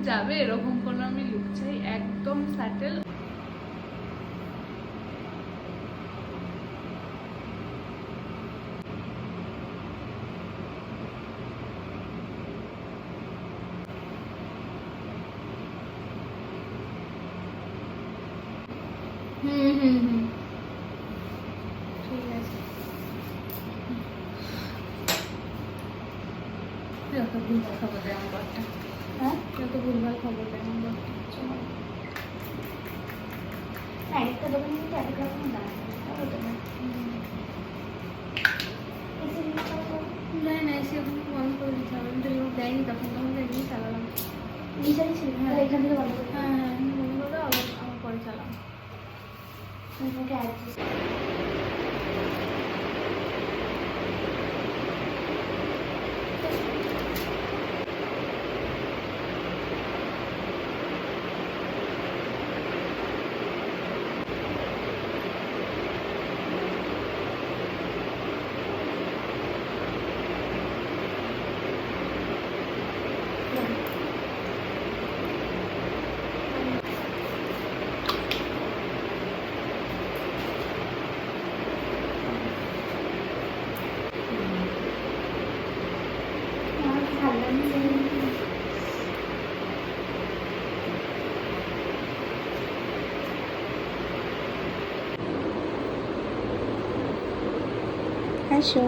যাবে এরকম কোনো আমি লুক চাই, একদম স্যাটেল। ঠিক আছে, যত ভুলভাল খবর দেয় আমার বরটা। হ্যাঁ, যত ভুলভাল খবর দেয় আমার বরটা। একটা দোকান থেকে এত রকম দাম না, না এসে ওখানে বন্ধ করে দিতে হবে। আমি তো লোক দেয়নি তখন, এমনি চালালাম। নিশানি ছিল, হ্যাঁ এখান থেকে বন্ধ করে, হ্যাঁ হ্যাঁ বন্ধ করে আবার আমার পরে চালাম। আসো,